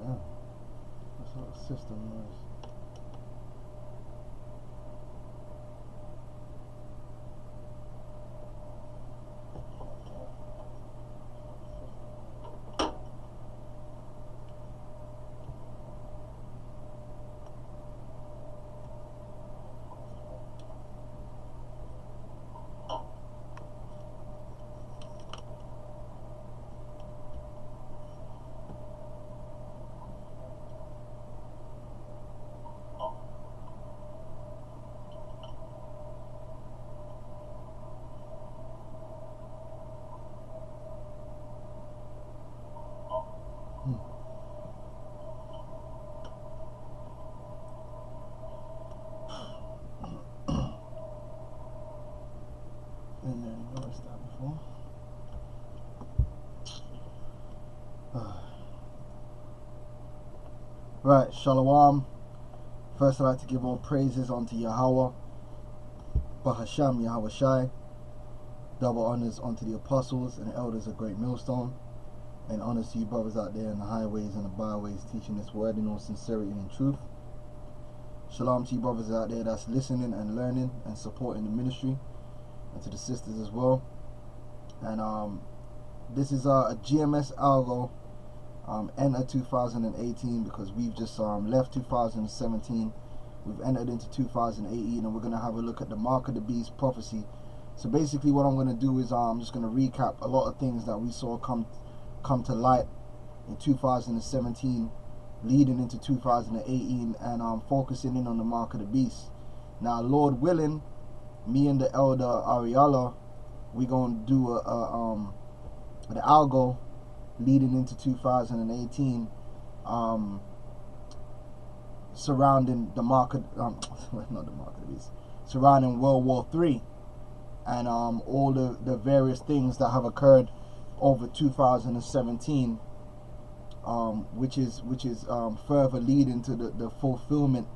Damn. That's a lot of system noise. And then noticed that before. Right, Shalom. First I'd like to give all praises unto Yahweh, Bahasham Yahweh Shai. Double honors unto the apostles and elders of Great Millstone. And honors to you brothers out there in the highways and the byways teaching this word in all sincerity and truth. Shalom to you brothers out there that's listening and learning and supporting the ministry. And to the sisters as well. And this is a GMS Algo enter 2018, because we've just left 2017. We've entered into 2018, and we're going to have a look at the Mark of the Beast prophecy. So basically what I'm going to do is I'm just going to recap a lot of things that we saw come to light in 2017 leading into 2018, and focusing in on the Mark of the Beast. Now, Lord willing, me and the elder Ariella, we're going to do the Algo leading into 2018, surrounding the market, not the Mark of the Beast, surrounding World War III, and all the various things that have occurred over 2017, which is further leading to the fulfillment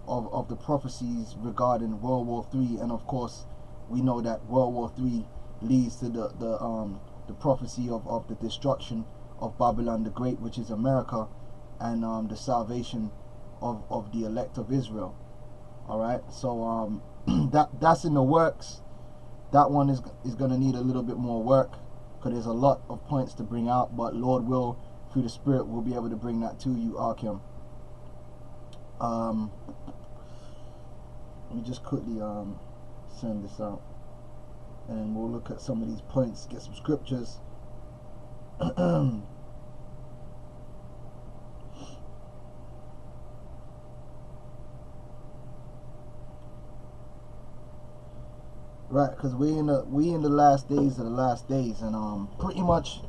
of the prophecies regarding World War III. And of course, we know that World War III leads to the prophecy of the destruction of Babylon the Great, which is America, and the salvation of the elect of Israel. All right, so that's in the works. That one is going to need a little bit more work, because there's a lot of points to bring out, but Lord will, through the Spirit, we'll be able to bring that to you, Arkham. Let me just quickly send this out, and we'll look at some of these points, get some scriptures. Right, because we in the last days of the last days, and pretty much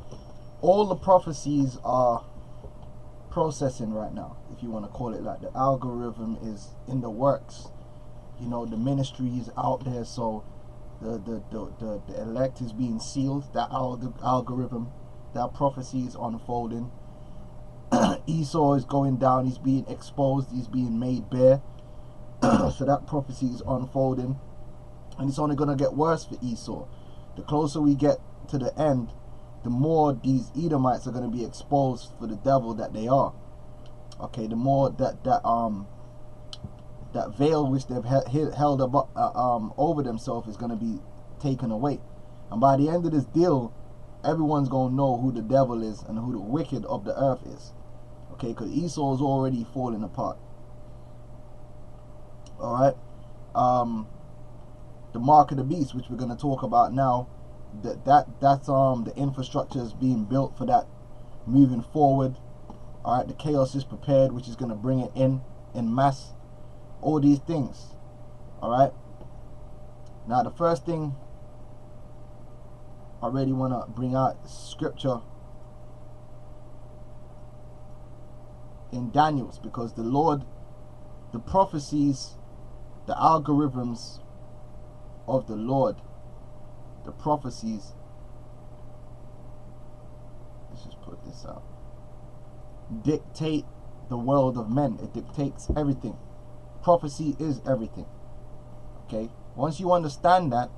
all the prophecies are processing right now, if you want to call it like. The algorithm is in the works. You know, the ministry is out there, so the elect is being sealed. That algorithm, that prophecy is unfolding. Esau is going down. He's being exposed. He's being made bare. So that prophecy is unfolding, and it's only going to get worse for Esau. The closer we get to the end, the more these Edomites are going to be exposed for the devil that they are. Okay, the more that veil which they've held up over themselves is going to be taken away. And by the end of this deal, everyone's going to know who the devil is and who the wicked of the earth is. Okay, because Esau is already falling apart. Alright. The Mark of the Beast, which we're going to talk about now, that's the infrastructure is being built for that moving forward. Alright, the chaos is prepared, which is going to bring it in mass. All these things. Alright. Now the first thing I really want to bring out scripture in Daniel's, because the Lord, the prophecies, the algorithms of the Lord, the prophecies, let's just put this out, dictate the world of men. It dictates everything. Prophecy is everything. Okay, once you understand that,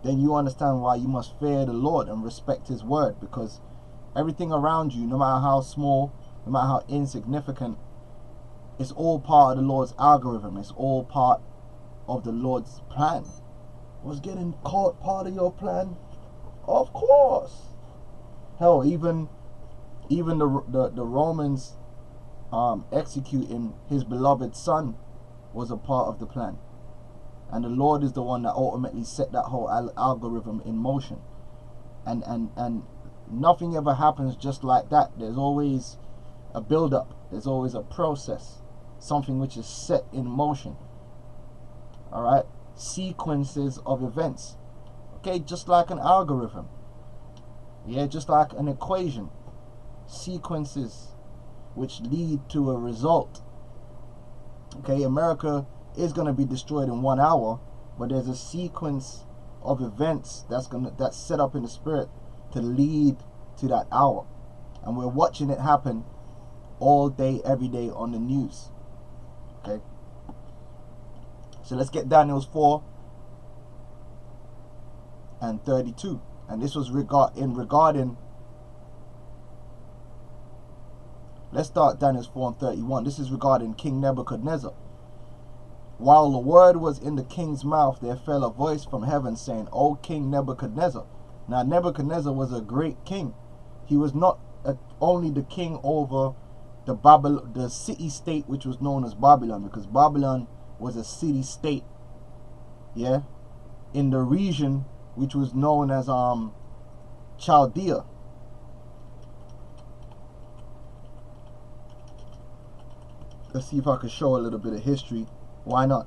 then you understand why you must fear the Lord and respect his word, because everything around you, no matter how small, no matter how insignificant, it's all part of the Lord's algorithm. It's all part of the Lord's plan. Was getting caught part of your plan? Of course. Hell, even the Romans executing his beloved son was a part of the plan. And the Lord is the one that ultimately set that whole algorithm in motion. And nothing ever happens just like that. There's always a build-up. There's always a process. Something which is set in motion. Alright? Sequences of events. Okay, just like an algorithm. Yeah, just like an equation. Sequences which lead to a result. Okay, America is going to be destroyed in 1 hour, but there's a sequence of events that's set up in the spirit to lead to that hour, and we're watching it happen all day, every day on the news. Okay, so let's get Daniel's 4 and 32, and this was regarding. Let's start Daniel's 4 and 31. This is regarding King Nebuchadnezzar. While the word was in the king's mouth, there fell a voice from heaven saying, O King Nebuchadnezzar. Now Nebuchadnezzar was a great king. He was not only the king over the city-state which was known as Babylon, because Babylon was a city-state, yeah, in the region which was known as Chaldea. Let's see if I can show a little bit of history. Why not?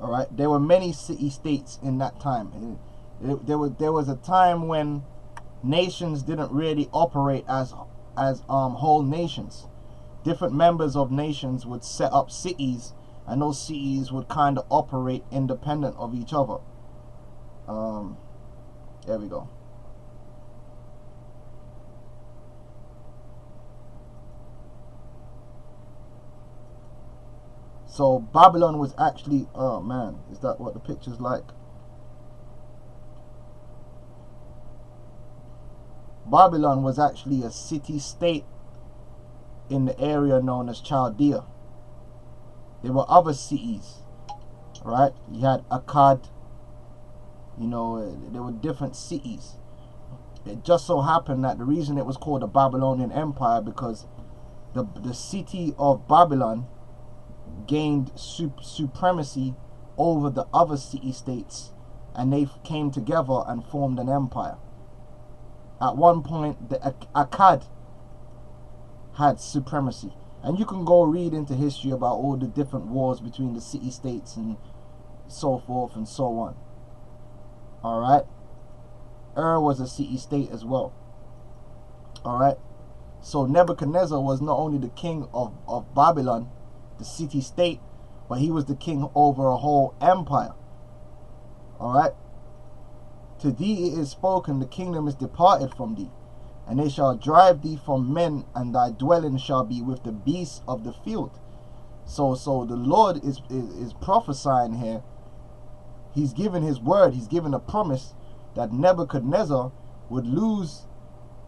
Alright, there were many city-states in that time. There was a time when nations didn't really operate as whole nations. Different members of nations would set up cities, and those cities would kind of operate independent of each other. There we go. So Babylon was actually, oh man, is that what the picture's like? Babylon was actually a city-state in the area known as Chaldea. There were other cities, right? You had Akkad, you know, there were different cities. It just so happened that the reason it was called the Babylonian Empire, because the city of Babylon gained supremacy over the other city-states, and they came together and formed an empire. At one point, the Akkad had supremacy, and you can go read into history about all the different wars between the city-states and so forth and so on. Alright, was a city-state as well. Alright, so Nebuchadnezzar was not only the king of Babylon, the city-state, but he was the king over a whole empire. Alright, to thee it is spoken, the kingdom is departed from thee, and they shall drive thee from men, and thy dwelling shall be with the beasts of the field. So the Lord is prophesying here. He's given his word, he's given a promise that Nebuchadnezzar would lose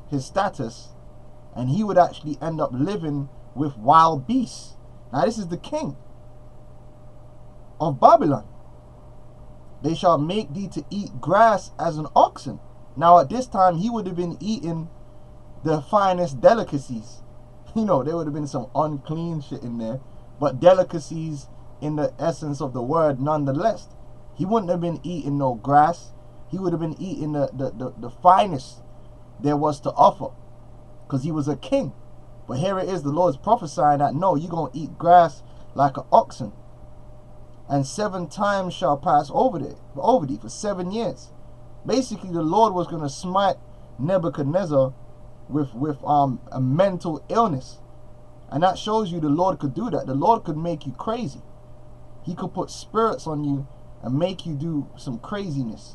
his status, and he would actually end up living with wild beasts. Now this is the king of Babylon. They shall make thee to eat grass as an oxen. Now at this time he would have been eating the finest delicacies. You know, there would have been some unclean shit in there, but delicacies in the essence of the word nonetheless. He wouldn't have been eating no grass. He would have been eating the finest there was to offer, because he was a king. But here it is, the Lord's prophesying that no, you're going to eat grass like an oxen. And 7 times shall pass over thee for 7 years. Basically, the Lord was going to smite Nebuchadnezzar with a mental illness. And that shows you the Lord could do that. The Lord could make you crazy. He could put spirits on you and make you do some craziness.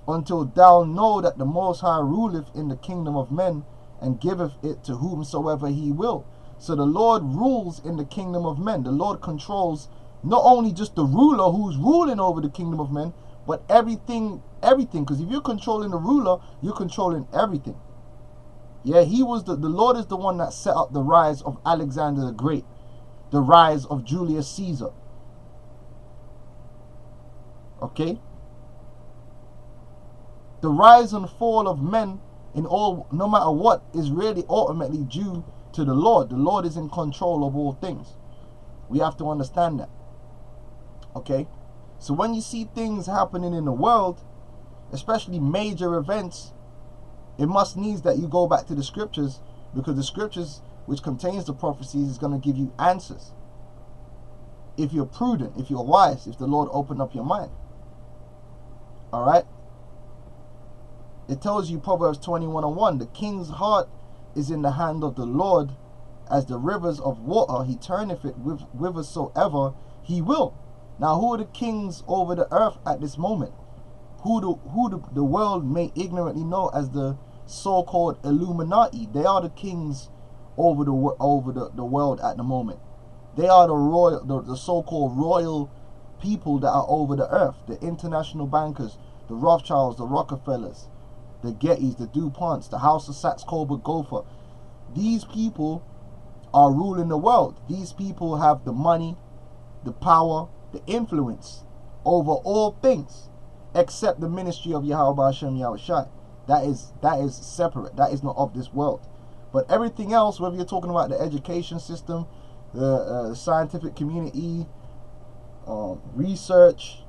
Until thou know that the Most High ruleth in the kingdom of men, and giveth it to whomsoever he will. So the Lord rules in the kingdom of men. The Lord controls not only just the ruler who's ruling over the kingdom of men, but everything. Because if you're controlling the ruler, you're controlling everything. Yeah, he was the Lord is the one that set up the rise of Alexander the Great, the rise of Julius Caesar. Okay? The rise and fall of men in all, no matter what, is really ultimately due to the Lord. The Lord is in control of all things. We have to understand that. Okay? So when you see things happening in the world, especially major events, it must needs that you go back to the scriptures, because the scriptures, which contains the prophecies, is going to give you answers. If you're prudent, if you're wise, if the Lord opened up your mind. Alright? It tells you, Proverbs 21:1, the king's heart is in the hand of the Lord, as the rivers of water, he turneth it whithersoever he will. Now, who are the kings over the earth at this moment? Who the world may ignorantly know as the so-called Illuminati. They are the kings over the world at the moment. They are the so-called royal people that are over the earth. The international bankers, the Rothschilds, the Rockefellers, the Gettys, the DuPonts, the House of Saxe-Coburg-Gotha. These people are ruling the world. These people have the money, the power, the influence over all things, except the ministry of Yahweh Hashem Yahushai. That is separate. That is not of this world. But everything else, whether you're talking about the education system, the scientific community, research,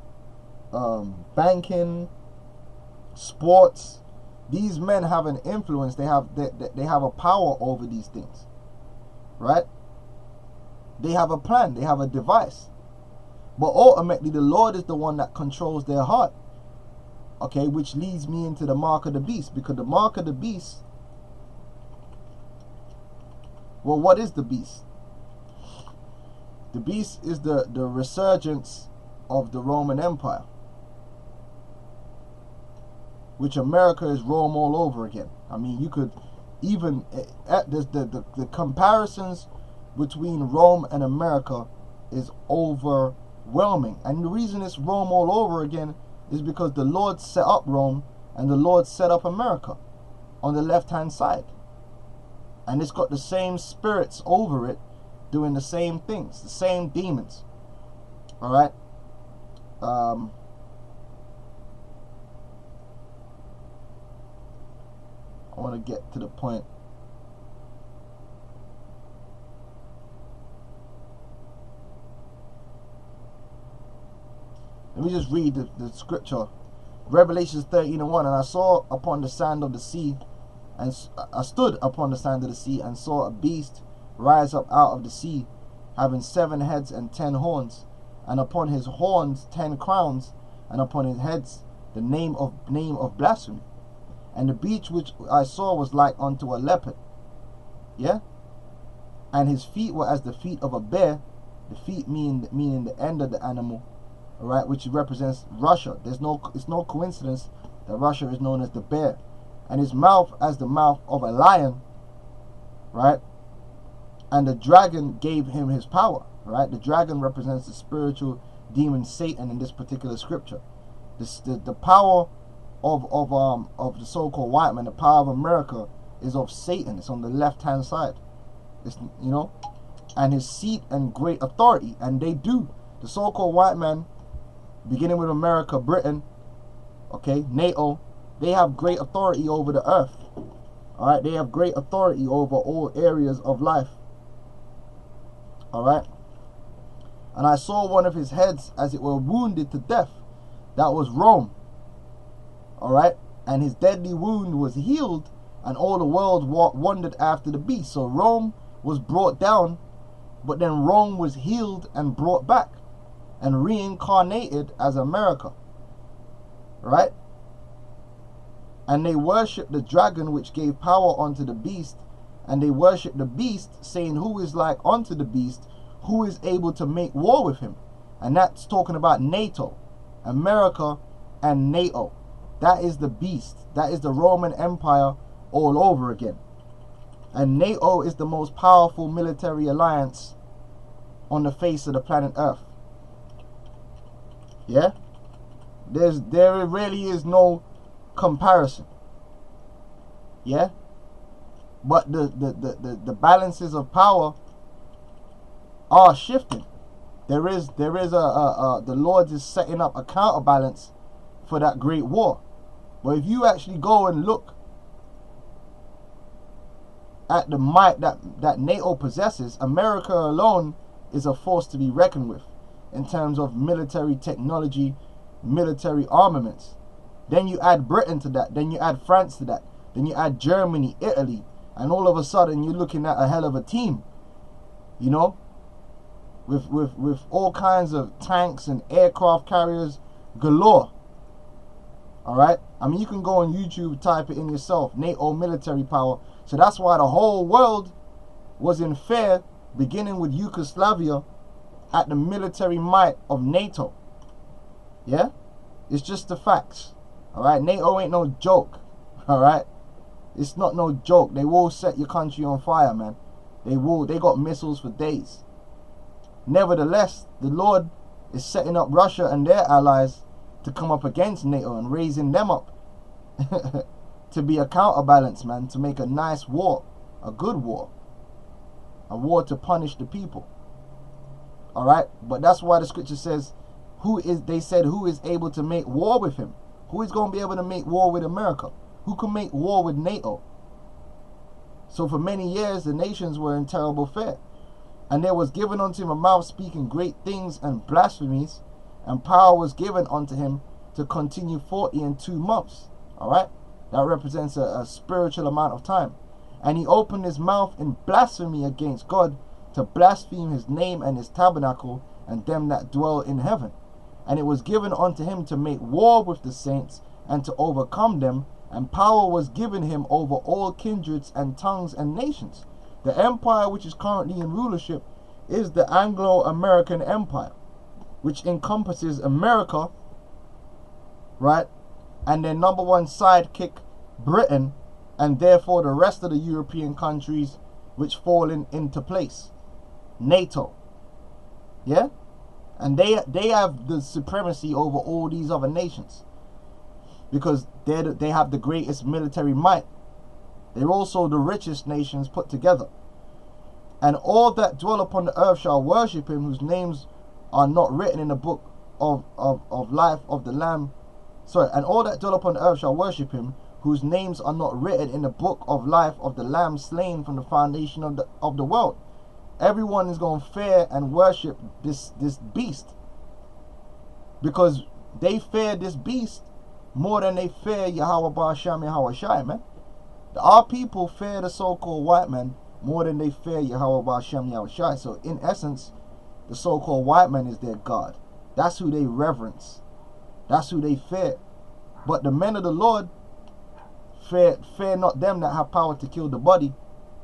banking, sports, these men have an influence. They have a power over these things, right? They have a plan. They have a device. But ultimately, the Lord is the one that controls their heart. Okay, which leads me into the mark of the beast, because the mark of the beast, well, what is the beast? The beast is the resurgence of the Roman Empire, which America is Rome all over again. I mean, you could even the comparisons between Rome and America is overwhelming, and the reason it's Rome all over again is because the Lord set up Rome and the Lord set up America on the left-hand side. And it's got the same spirits over it doing the same things, the same demons. Alright? I want to get to the point. Let me just read the scripture. Revelations 13:1. And I saw upon the sand of the sea, and I stood upon the sand of the sea, and saw a beast rise up out of the sea, having 7 heads and 10 horns, and upon his horns 10 crowns, and upon his heads the name of blasphemy. And the beast which I saw was like unto a leopard. Yeah? And his feet were as the feet of a bear. The feet meaning the end of the animal. Alright, which represents Russia. It's no coincidence that Russia is known as the bear. And his mouth as the mouth of a lion. Right? And the dragon gave him his power. Right? The dragon represents the spiritual demon Satan in this particular scripture. The power of the so-called white man, the power of America, is of Satan. It's on the left-hand side. It's, you know, and his seat and great authority. And they do. The so-called white man, beginning with America, Britain, okay, NATO, they have great authority over the earth. Alright, they have great authority over all areas of life. Alright. And I saw one of his heads as it were wounded to death. That was Rome. Alright. And his deadly wound was healed, and all the world wondered after the beast. So Rome was brought down, but then Rome was healed and brought back and reincarnated as America. Right? And they worshipped the dragon which gave power unto the beast, and they worshipped the beast, saying, who is like unto the beast, who is able to make war with him? And that's talking about NATO, America and NATO. That is the beast. That is the Roman Empire all over again. And NATO is the most powerful military alliance on the face of the planet Earth. Yeah? There really is no comparison. Yeah? But the balances of power are shifting. There is the Lord is setting up a counterbalance for that great war. But if you actually go and look at the might that NATO possesses, America alone is a force to be reckoned with in terms of military technology, military armaments. Then you add Britain to that, then you add France to that, then you add Germany, Italy, and all of a sudden you're looking at a hell of a team, you know, with all kinds of tanks and aircraft carriers galore. Alright? I mean, you can go on YouTube, type it in yourself, NATO military power. So that's why the whole world was in fear, beginning with Yugoslavia, at the military might of NATO. Yeah? It's just the facts. Alright? NATO ain't no joke. Alright? It's not no joke. They will set your country on fire, man. They will. They got missiles for days. Nevertheless, the Lord is setting up Russia and their allies to come up against NATO and raising them up to be a counterbalance, man, to make a nice war, a good war, a war to punish the people. Alright? But that's why the scripture says, they said, who is able to make war with him? Who is going to be able to make war with America? Who can make war with NATO? So for many years, the nations were in terrible fear. And there was given unto him a mouth speaking great things and blasphemies, and power was given unto him to continue 42 months. Alright? That represents a spiritual amount of time. And he opened his mouth in blasphemy against God, to blaspheme his name and his tabernacle, and them that dwell in heaven. And it was given unto him to make war with the saints, and to overcome them, and power was given him over all kindreds and tongues and nations. The empire which is currently in rulership is the Anglo-American Empire, which encompasses America, right, and their number one sidekick, Britain, and therefore the rest of the European countries which fall into place. NATO. Yeah? And they have the supremacy over all these other nations, because they have the greatest military might. They're also the richest nations put together. And all that dwell upon the earth shall worship him, whose names are not written in the book of life of the Lamb. Sorry, and all that dwell upon the earth shall worship him, whose names are not written in the book of life of the Lamb slain from the foundation of the world. Everyone is going to fear and worship this beast, because they fear this beast more than they fear Yahweh Ba'asham Yahweh Shai, man. Our people fear the so-called white man more than they fear Yahweh Ba'asham Yahweh Shai. So in essence, the so-called white man is their God. That's who they reverence. That's who they fear. But the men of the Lord fear not them that have power to kill the body,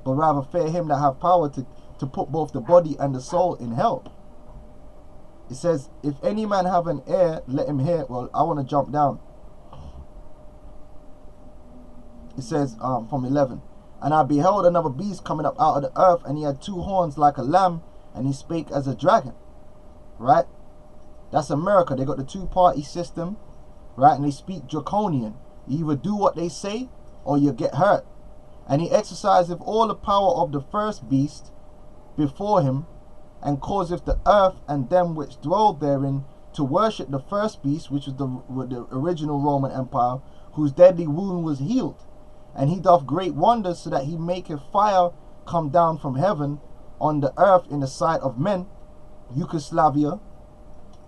but rather fear him that have power to put both the body and the soul in hell. It says, if any man have an ear, let him hear. Well, I want to jump down. It says from 11, and I beheld another beast coming up out of the earth, and he had two horns like a lamb, and he spake as a dragon. Right? That's America. They got the two-party system, right? And they speak draconian. You either do what they say, or you get hurt. And he exerciseth all the power of the first beast before him, and causeth the earth and them which dwell therein to worship the first beast, which was the original Roman Empire, whose deadly wound was healed. And he doth great wonders, so that he maketh fire come down from heaven on the earth in the sight of men, Yugoslavia,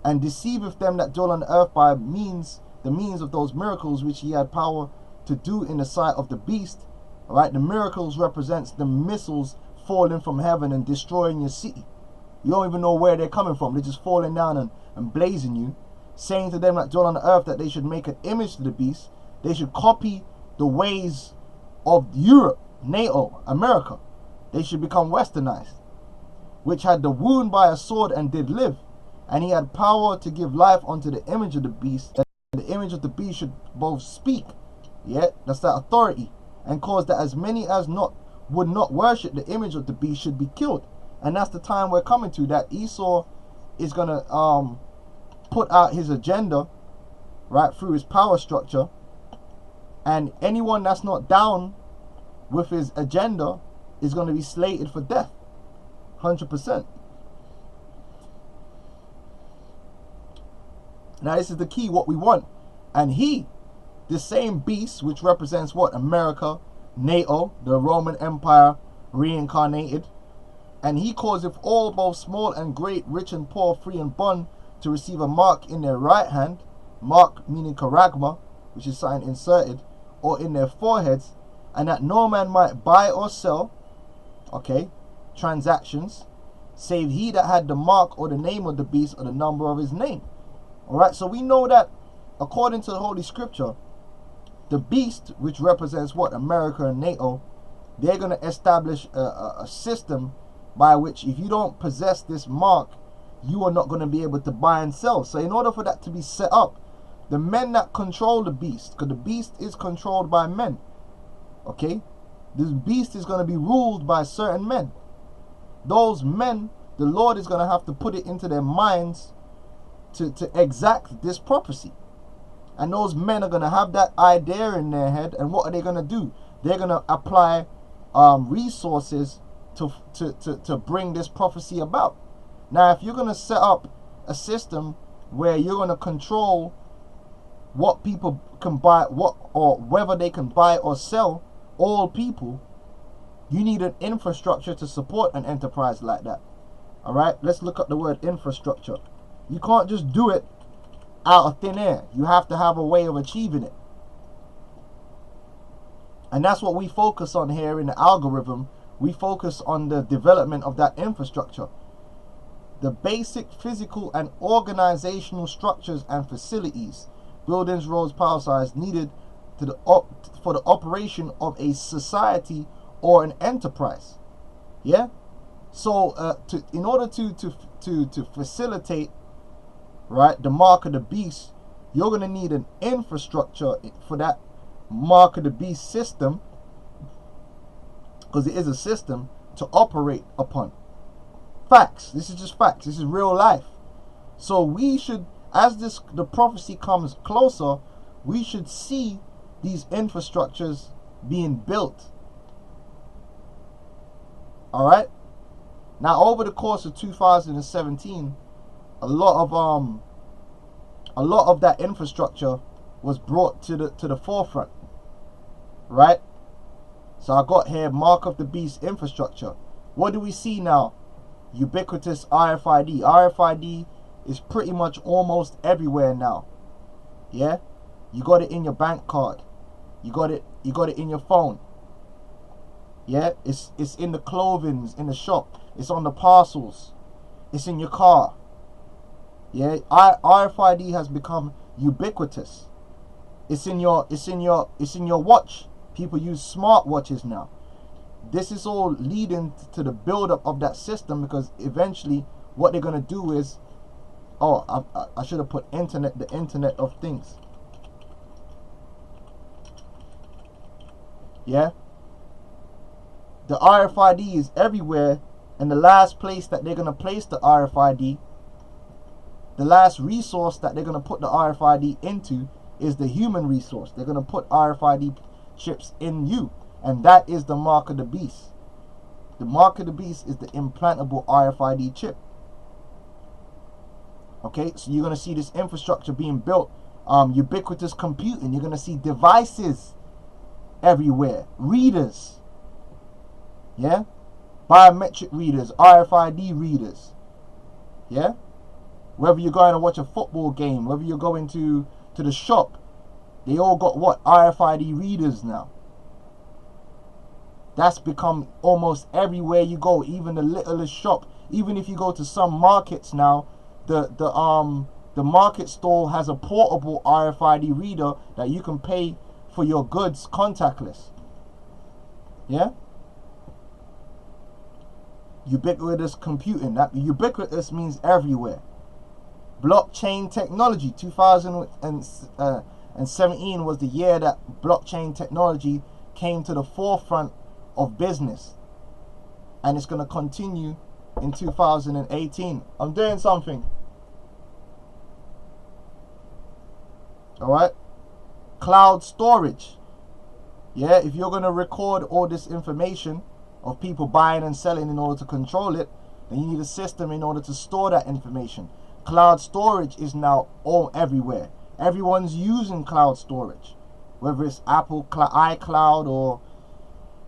and deceiveth them that dwell on the earth by the means of those miracles which he had power to do in the sight of the beast. Alright, the miracles represents the missiles falling from heaven and destroying your city. You don't even know where they're coming from. They're just falling down and blazing you, saying to them that dwell on the earth that they should make an image to the beast. They should copy the ways of Europe, NATO, America. They should become westernized, which had the wound by a sword and did live. And he had power to give life unto the image of the beast, that the image of the beast should both speak, yeah, that's that authority, and cause that as many as would not worship the image of the beast should be killed. And that's the time we're coming to, that Esau is going to put out his agenda, right, through his power structure. And anyone that's not down with his agenda is going to be slated for death. 100%. Now this is the key, what we want. And he, the same beast, which represents what? America, NATO, the Roman Empire reincarnated. And he causeth all, both small and great, rich and poor, free and bond, to receive a mark in their right hand, mark meaning charagma, which is something inserted, or in their foreheads, and that no man might buy or sell, okay, transactions, save he that had the mark or the name of the beast or the number of his name. Alright, so we know that according to the Holy Scripture, the beast, which represents what? America and NATO, they're going to establish a system by which if you don't possess this mark, you are not going to be able to buy and sell. So in order for that to be set up, the men that control the beast, because the beast is controlled by men, okay, this beast is going to be ruled by certain men. Those men, the Lord is going to have to put it into their minds to exact this prophecy. And those men are going to have that idea in their head, and what are they going to do? They're going to apply resources to bring this prophecy about. Now, if you're going to set up a system where you're going to control what people can buy, or whether they can buy or sell all people, you need an infrastructure to support an enterprise like that. All right, let's look up the word infrastructure. You can't just do it out of thin air. You have to have a way of achieving it. And that's what we focus on here in the algorithm. We focus on the development of that infrastructure. The basic physical and organizational structures and facilities, buildings, roads, power size needed for the operation of a society or an enterprise. Yeah. So in order to facilitate, right, the mark of the beast, you're going to need an infrastructure for that mark of the beast system, because it is a system to operate upon. Facts. This is just facts. This is real life. So we should, as the prophecy comes closer, we should see these infrastructures being built. All right. Now, over the course of 2017, a lot of that infrastructure was brought to the forefront. Right. So I got here mark of the beast infrastructure. What do we see now? Ubiquitous RFID. RFID is pretty much almost everywhere now. Yeah, you got it in your bank card. You got it in your phone. Yeah, it's in the clothing, in the shop. It's on the parcels. It's in your car. Yeah, RFID has become ubiquitous. It's in your watch. People use smart watches now. This is all leading to the build-up of that system, because eventually what they're going to do is, I should have put internet, the Internet of Things. Yeah? The RFID is everywhere, and the last place that they're going to place the RFID, the last resource that they're going to put the RFID into is the human resource. They're going to put RFID chips in you. And that is the mark of the beast. The mark of the beast is the implantable RFID chip. Okay, so you're going to see this infrastructure being built. Ubiquitous computing. You're going to see devices everywhere. Readers. Yeah? Biometric readers. RFID readers. Yeah? Whether you're going to watch a football game, whether you're going to the shop, they all got what? RFID readers now. That's become almost everywhere you go, even the littlest shop. Even if you go to some markets now, the market stall has a portable RFID reader that you can pay for your goods contactless. Yeah? Ubiquitous computing. That ubiquitous means everywhere. Blockchain technology. 2017 was the year that blockchain technology came to the forefront of business, and it's going to continue in 2018. I'm doing something. All right. Cloud storage. Yeah, if you're going to record all this information of people buying and selling in order to control it, then you need a system in order to store that information. Cloud storage is now all everywhere. Everyone's using cloud storage, whether it's Apple iCloud or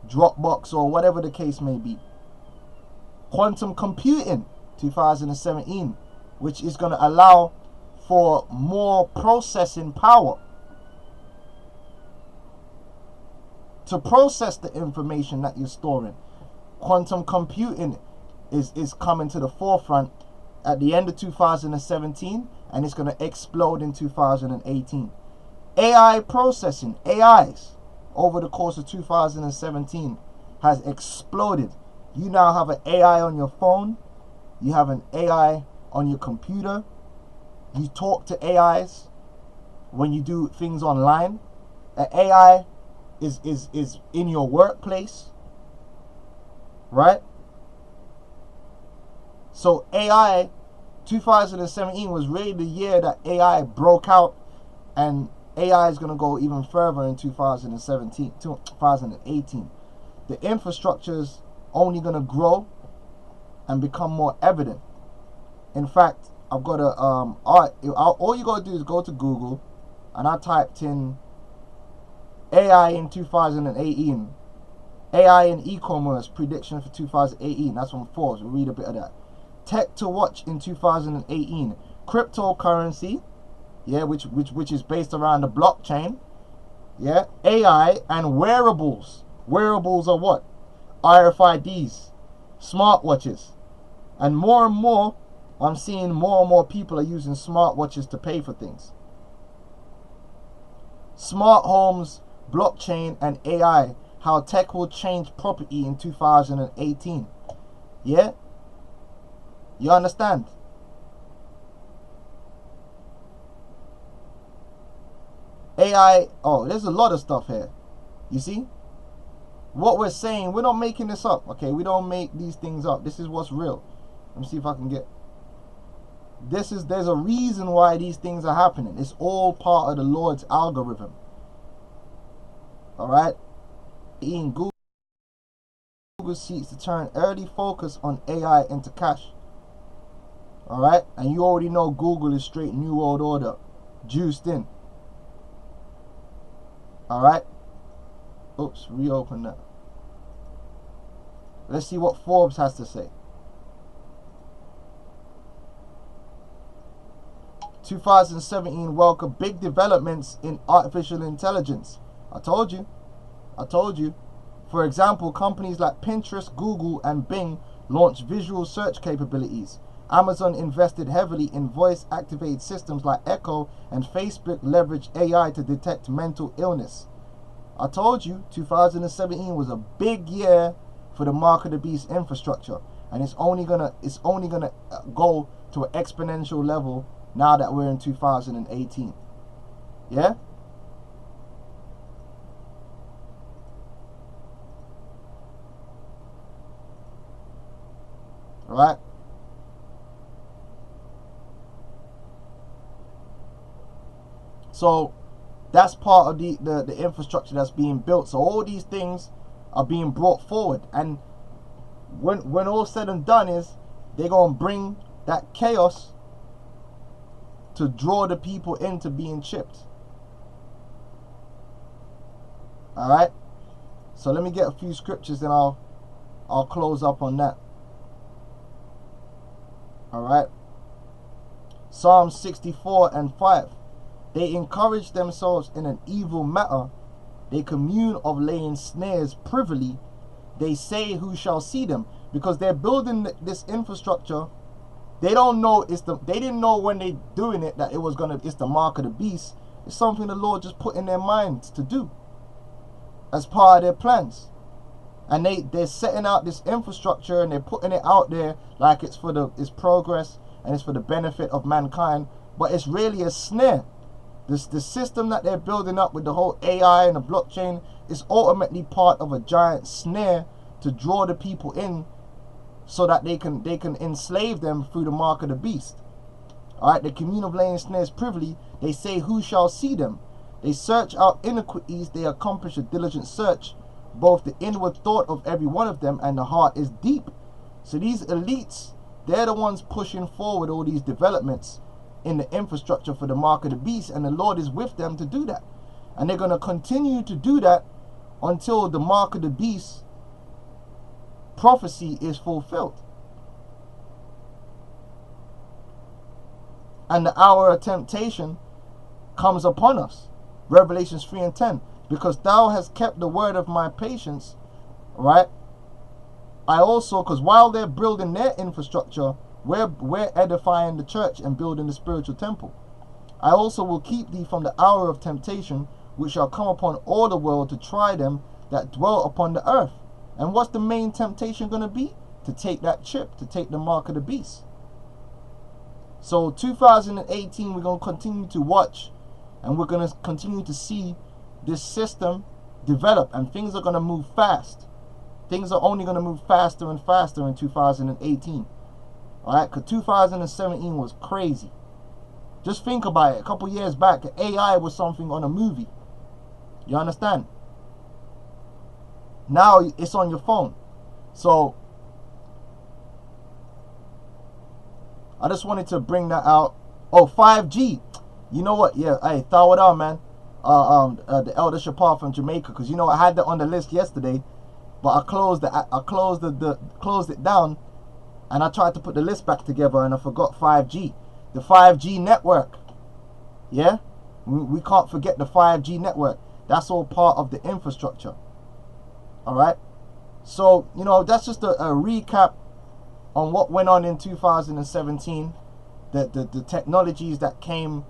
Dropbox or whatever the case may be. Quantum computing 2017, which is going to allow for more processing power to process the information that you're storing. Quantum computing is coming to the forefront at the end of 2017, and it's going to explode in 2018. AI processing, AIs, over the course of 2017 has exploded. You now have an AI on your phone. You have an AI on your computer. You talk to AIs when you do things online. An AI is in your workplace, right? So AI 2017 was really the year that AI broke out, and AI is going to go even further in 2018. The infrastructure is only going to grow and become more evident. In fact, I've got a all you got to do is go to Google, and I typed in AI in 2018, AI in e-commerce prediction for 2018. That's from Forbes. We'll read a bit of that. Tech to watch in 2018. Cryptocurrency, yeah, which is based around the blockchain. Yeah, AI and wearables. Wearables are what? RFIDs, smartwatches, and more I'm seeing more and more people are using smartwatches to pay for things. Smart homes, blockchain, and AI, how tech will change property in 2018. Yeah? You understand? AI, oh, there's a lot of stuff here. You see? What we're saying, we're not making this up, okay? We don't make these things up. This is what's real. Let me see if I can get... There's a reason why these things are happening. It's all part of the Lord's algorithm. Alright? In Google seeks to turn early focus on AI into cash. Alright? And you already know Google is straight New World Order. Juiced in. Alright? Oops, reopen that. Let's see what Forbes has to say. 2017 welcome big developments in artificial intelligence. I told you. For example, companies like Pinterest, Google, and Bing launched visual search capabilities. Amazon invested heavily in voice-activated systems like Echo, and Facebook leveraged AI to detect mental illness. I told you, 2017 was a big year for the Mark of the Beast infrastructure, and it's only gonna go to an exponential level now that we're in 2018. Yeah? Alright? So that's part of the infrastructure that's being built. So all these things are being brought forward, and when all said and done is they're gonna bring that chaos to draw the people into being chipped. Alright? So let me get a few scriptures and I'll close up on that. Alright? Psalm 64:5. They encourage themselves in an evil matter. They commune of laying snares privily. They say, who shall see them? Because they're building this infrastructure. They don't know they didn't know when they doing it that it's the mark of the beast. It's something the Lord just put in their minds to do as part of their plans. And they're setting out this infrastructure and they're putting it out there like it's progress and it's for the benefit of mankind, but it's really a snare. The system that they're building up with the whole AI and the blockchain is ultimately part of a giant snare to draw the people in, so that they can enslave them through the mark of the beast. Alright, the commune of laying snares privily, they say, who shall see them? They search out iniquities, they accomplish a diligent search. Both the inward thought of every one of them and the heart is deep. So these elites, they're the ones pushing forward all these developments in the infrastructure for the mark of the beast, and the Lord is with them to do that. And they're going to continue to do that until the mark of the beast prophecy is fulfilled. And the hour of temptation comes upon us. Revelations 3:10. Because thou hast kept the word of my patience, right? I also, because while they're building their infrastructure, we're edifying the church and building the spiritual temple. I also will keep thee from the hour of temptation, which shall come upon all the world to try them that dwell upon the earth. And what's the main temptation going to be? To take that chip, to take the mark of the beast. So 2018, we're going to continue to watch, and we're going to continue to see this system develop, and things are going to move fast. Things are only going to move faster and faster in 2018. Alright, because 2017 was crazy. Just think about it. A couple years back, AI was something on a movie. You understand? Now it's on your phone. So I just wanted to bring that out. Oh, 5G. You know what? Yeah, hey, throw it on, man. The Elder Shapar from Jamaica, because you know I had that on the list yesterday, but I closed it down, and I tried to put the list back together, and I forgot 5G, the 5G network. Yeah, we can't forget the 5G network. That's all part of the infrastructure. All right, so you know that's just a recap on what went on in 2017, the technologies that came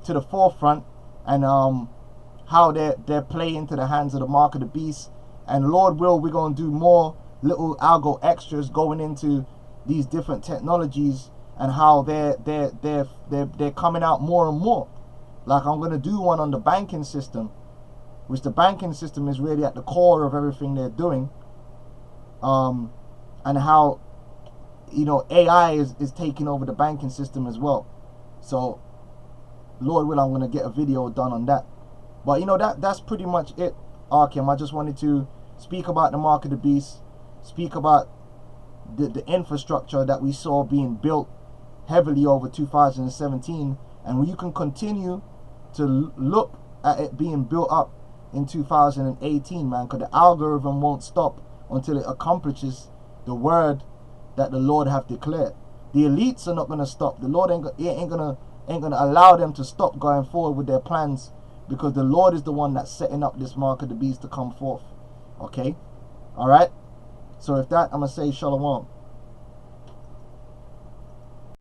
to the forefront, and how they play into the hands of the mark of the beast. And Lord will, we're going to do more little algo extras going into these different technologies and how they're coming out more and more. Like I'm going to do one on the banking system, which the banking system is really at the core of everything they're doing, and how, you know, AI is taking over the banking system as well. So Lord will, I'm going to get a video done on that. But you know, that's pretty much it, Arkham. I just wanted to speak about the mark of the beast, speak about the infrastructure that we saw being built heavily over 2017, and you can continue to look at it being built up in 2018, man, because the algorithm won't stop until it accomplishes the word that the Lord have declared. The elites are not going to stop. The Lord ain't gonna allow them to stop going forward with their plans, because the Lord is the one that's setting up this mark of the beast to come forth. Okay? Alright? So with that, I'm going to say shalom.